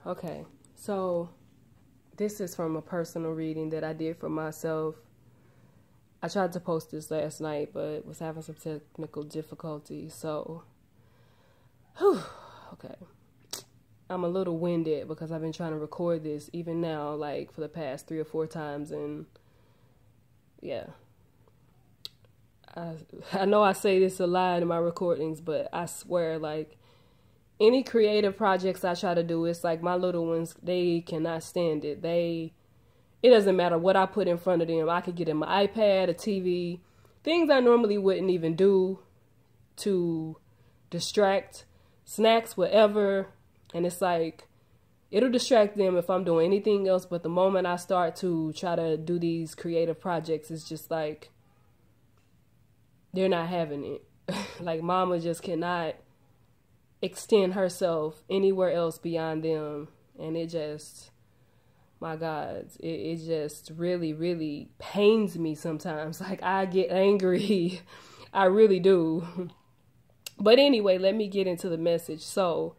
Okay, so this is from a personal reading that I did for myself. I tried to post this last night, but was having some technical difficulties. So, whew, okay. I'm a little winded because I've been trying to record this even now, like for the past 3 or 4 times. And yeah, I know I say this a lot in my recordings, but I swear, like, any creative projects I try to do, it's like my little ones, they cannot stand it. It doesn't matter what I put in front of them. I could get in my iPad, a TV, things I normally wouldn't even do to distract, snacks, whatever. And it's like, it'll distract them if I'm doing anything else. But the moment I start to try to do these creative projects, it's just like, they're not having it. Like, mama just cannot extend herself anywhere else beyond them. And it just, my God, it just really, really pains me sometimes. Like, I get angry. I really do. But anyway, let me get into the message. So,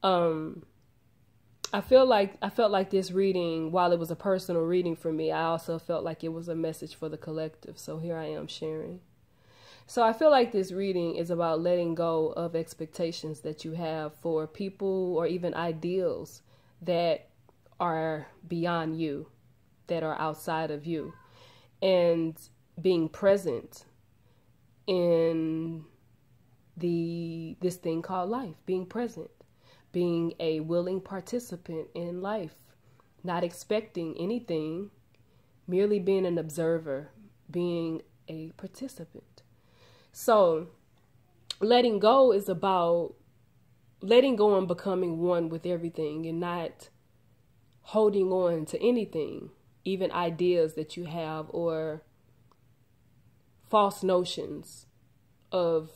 I felt like this reading, while it was a personal reading for me, I also felt like it was a message for the collective. So here I am sharing. So I feel like this reading is about letting go of expectations that you have for people or even ideals that are beyond you, that are outside of you, and being present in this thing called life, being present, being a willing participant in life, not expecting anything, merely being an observer, being a participant. So letting go is about letting go and becoming one with everything and not holding on to anything, even ideas that you have or false notions of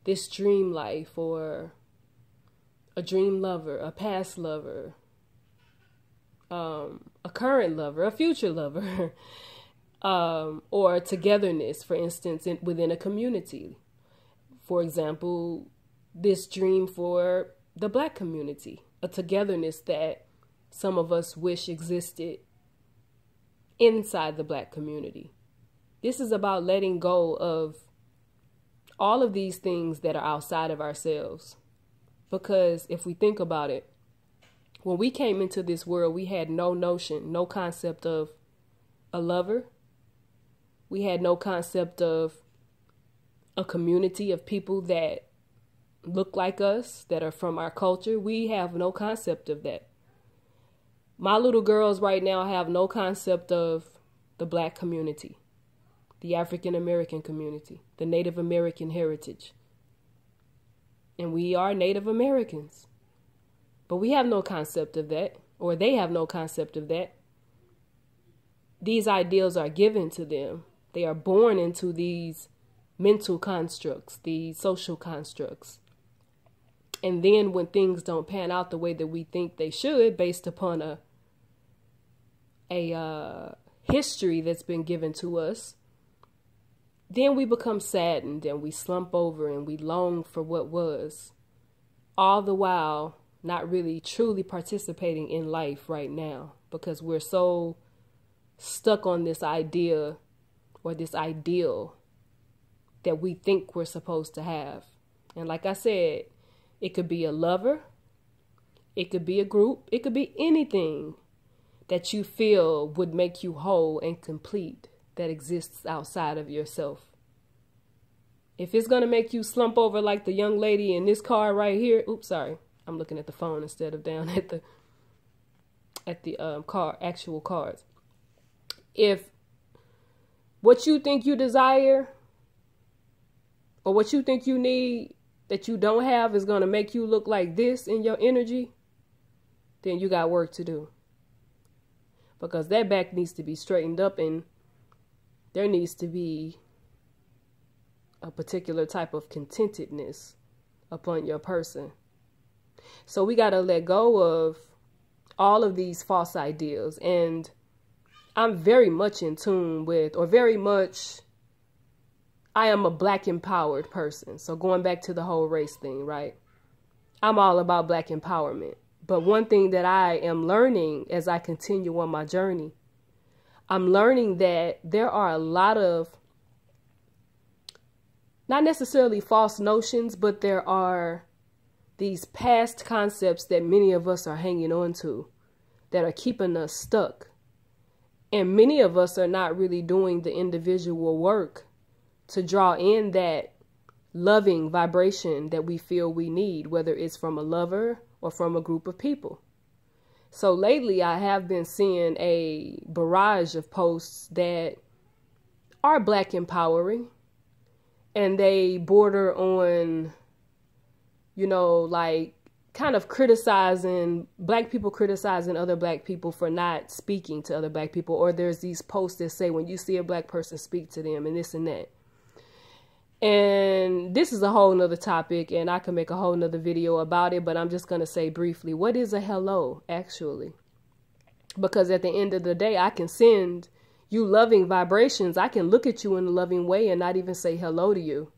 this dream life or a dream lover, a past lover, a current lover, a future lover. Or togetherness, for instance, within a community. For example, this dream for the Black community, a togetherness that some of us wish existed inside the Black community. This is about letting go of all of these things that are outside of ourselves. Because if we think about it, when we came into this world, we had no notion, no concept of a lover. We had no concept of a community of people that look like us, that are from our culture. We have no concept of that. My little girls right now have no concept of the Black community, the African American community, the Native American heritage. And we are Native Americans. But we have no concept of that, or they have no concept of that. These ideals are given to them. They are born into these mental constructs, these social constructs. And then when things don't pan out the way that we think they should, based upon a history that's been given to us, then we become saddened and we slump over and we long for what was, all the while not really truly participating in life right now because we're so stuck on this idea or this ideal that we think we're supposed to have. And like I said, it could be a lover, it could be a group, it could be anything that you feel would make you whole and complete that exists outside of yourself. If it's going to make you slump over like the young lady in this card right here, oops, sorry, I'm looking at the phone instead of down at the actual cards. If what you think you desire or what you think you need that you don't have is going to make you look like this in your energy, then you got work to do. Because that back needs to be straightened up and there needs to be a particular type of contentedness upon your person. So we got to let go of all of these false ideals. And I'm very much in tune with, or very much, I am a Black empowered person. So going back to the whole race thing, right? I'm all about Black empowerment. But one thing that I am learning as I continue on my journey, I'm learning that there are a lot of, not necessarily false notions, but there are these past concepts that many of us are hanging on to that are keeping us stuck. And many of us are not really doing the individual work to draw in that loving vibration that we feel we need, whether it's from a lover or from a group of people. So lately I have been seeing a barrage of posts that are Black empowering, and they border on, you know, like kind of criticizing Black people, criticizing other Black people for not speaking to other Black people. Or there's these posts that say, when you see a Black person, speak to them, and this and that. And this is a whole nother topic, and I can make a whole nother video about it, but I'm just going to say briefly, what is a hello, actually? Because at the end of the day, I can send you loving vibrations. I can look at you in a loving way and not even say hello to you.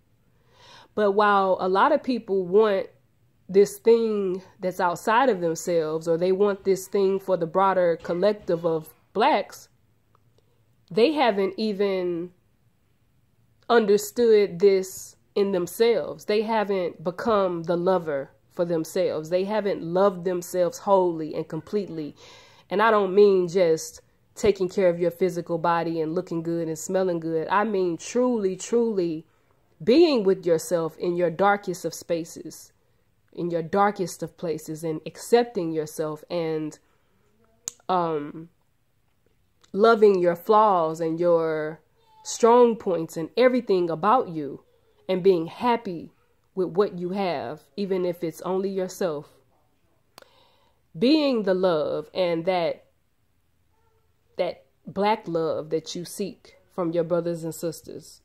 But while a lot of people want this thing that's outside of themselves, or they want this thing for the broader collective of Blacks, they haven't even understood this in themselves. They haven't become the lover for themselves. They haven't loved themselves wholly and completely. And I don't mean just taking care of your physical body and looking good and smelling good. I mean truly, truly being with yourself in your darkest of spaces, in your darkest of places, and accepting yourself and loving your flaws and your strong points and everything about you, and being happy with what you have, even if it's only yourself. Being the love, and that Black love that you seek from your brothers and sisters.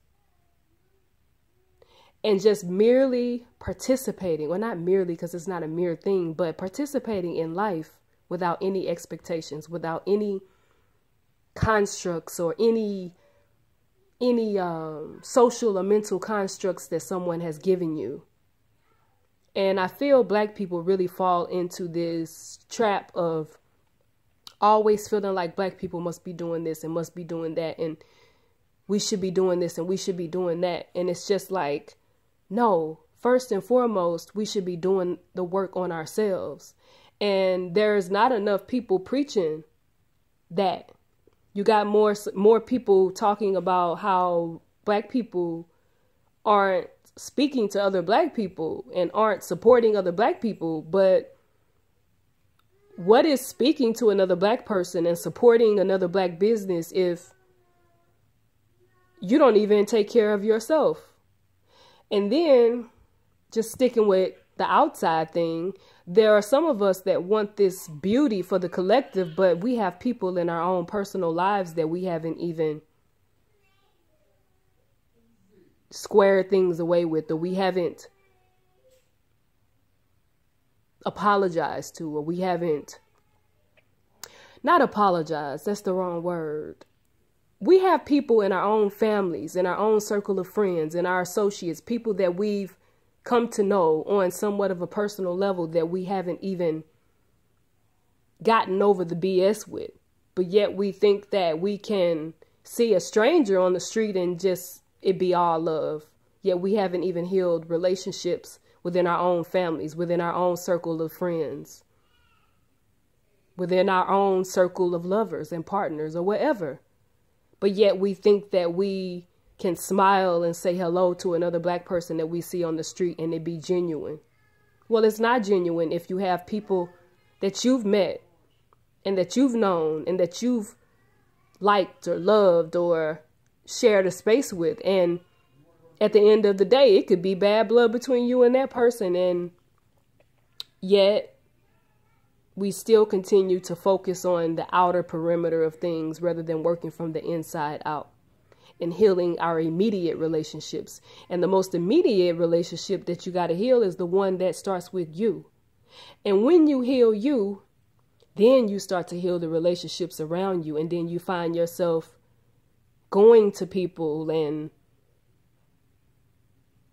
And just merely participating, well, not merely because it's not a mere thing, but participating in life without any expectations, without any constructs or any social or mental constructs that someone has given you. And I feel Black people really fall into this trap of always feeling like Black people must be doing this and must be doing that, and we should be doing this and we should be doing that. And it's just like, no, first and foremost, we should be doing the work on ourselves. And there's not enough people preaching that. You got more people talking about how Black people aren't speaking to other Black people and aren't supporting other Black people. But what is speaking to another Black person and supporting another Black business if you don't even take care of yourself? And then, just sticking with the outside thing, there are some of us that want this beauty for the collective, but we have people in our own personal lives that we haven't even squared things away with, or we haven't apologized to, or we haven't, not apologized, that's the wrong word. We have people in our own families, in our own circle of friends, in our associates, people that we've come to know on somewhat of a personal level that we haven't even gotten over the BS with. But yet we think that we can see a stranger on the street and just it be all love. Yet we haven't even healed relationships within our own families, within our own circle of friends, within our own circle of lovers and partners or whatever. But yet we think that we can smile and say hello to another Black person that we see on the street and it be genuine. Well, it's not genuine if you have people that you've met and that you've known and that you've liked or loved or shared a space with. And at the end of the day, it could be bad blood between you and that person. And yet we still continue to focus on the outer perimeter of things rather than working from the inside out and healing our immediate relationships. And the most immediate relationship that you got to heal is the one that starts with you. And when you heal you, then you start to heal the relationships around you. And then you find yourself going to people and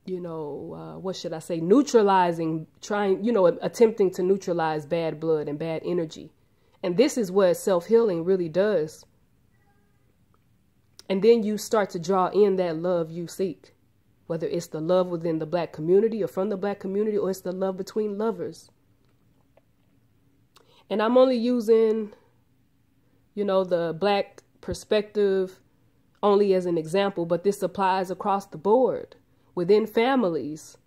what should I say, neutralizing, attempting to neutralize bad blood and bad energy. And this is what self-healing really does. And then you start to draw in that love you seek, whether it's the love within the Black community or from the Black community, or it's the love between lovers. And I'm only using, the Black perspective only as an example, but this applies across the board within families.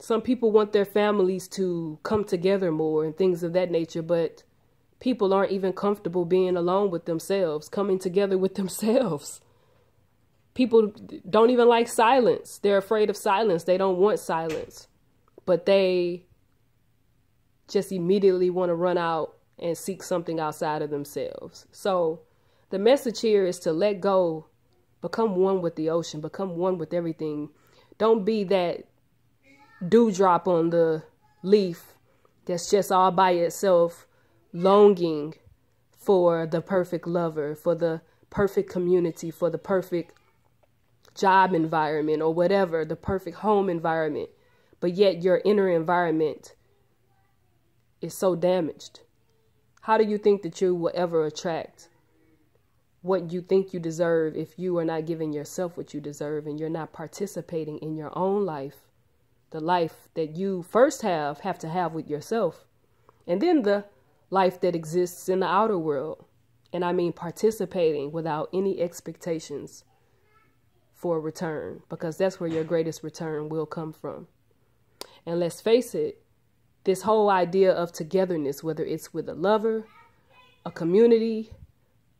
Some people want their families to come together more and things of that nature, but people aren't even comfortable being alone with themselves, coming together with themselves. People don't even like silence. They're afraid of silence. They don't want silence, but they just immediately want to run out and seek something outside of themselves. So the message here is to let go, become one with the ocean, become one with everything. Don't be that dewdrop on the leaf that's just all by itself, longing for the perfect lover, for the perfect community, for the perfect job environment or whatever, the perfect home environment. But yet your inner environment is so damaged. How do you think that you will ever attract what you think you deserve if you are not giving yourself what you deserve and you're not participating in your own life, the life that you first have to have with yourself, and then the life that exists in the outer world? And I mean participating without any expectations for a return, because that's where your greatest return will come from. And let's face it, this whole idea of togetherness, whether it's with a lover, a community,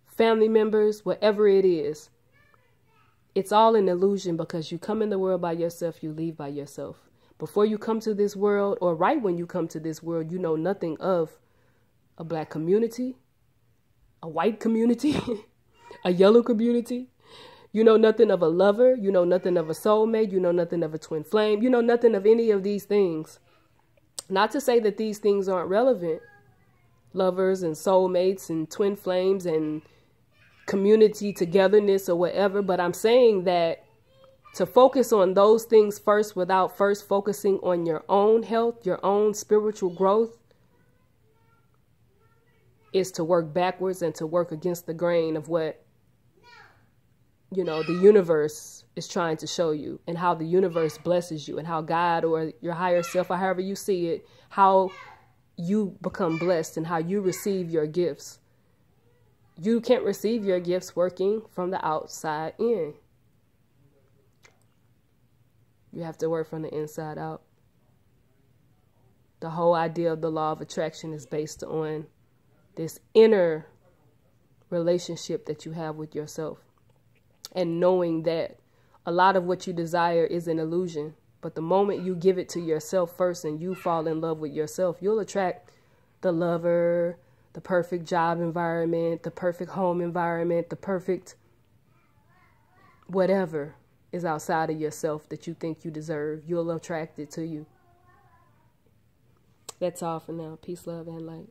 family members, whatever it is, it's all an illusion, because you come in the world by yourself, you leave by yourself. Before you come to this world, or right when you come to this world, you know nothing of a Black community, a white community, a yellow community. You know nothing of a lover. You know nothing of a soulmate. You know nothing of a twin flame. You know nothing of any of these things. Not to say that these things aren't relevant. Lovers and soulmates and twin flames and community togetherness or whatever. But I'm saying that to focus on those things first without first focusing on your own health, your own spiritual growth, is to work backwards and to work against the grain of what, the universe is trying to show you, and how the universe blesses you, and how God or your higher self, or however you see it, how you become blessed and how you receive your gifts. You can't receive your gifts working from the outside in. You have to work from the inside out. The whole idea of the law of attraction is based on this inner relationship that you have with yourself, and knowing that a lot of what you desire is an illusion. But the moment you give it to yourself first and you fall in love with yourself, you'll attract the lover, the perfect job environment, the perfect home environment, the perfect whatever is outside of yourself that you think you deserve. You'll attract it to you. That's all for now. Peace, love, and light.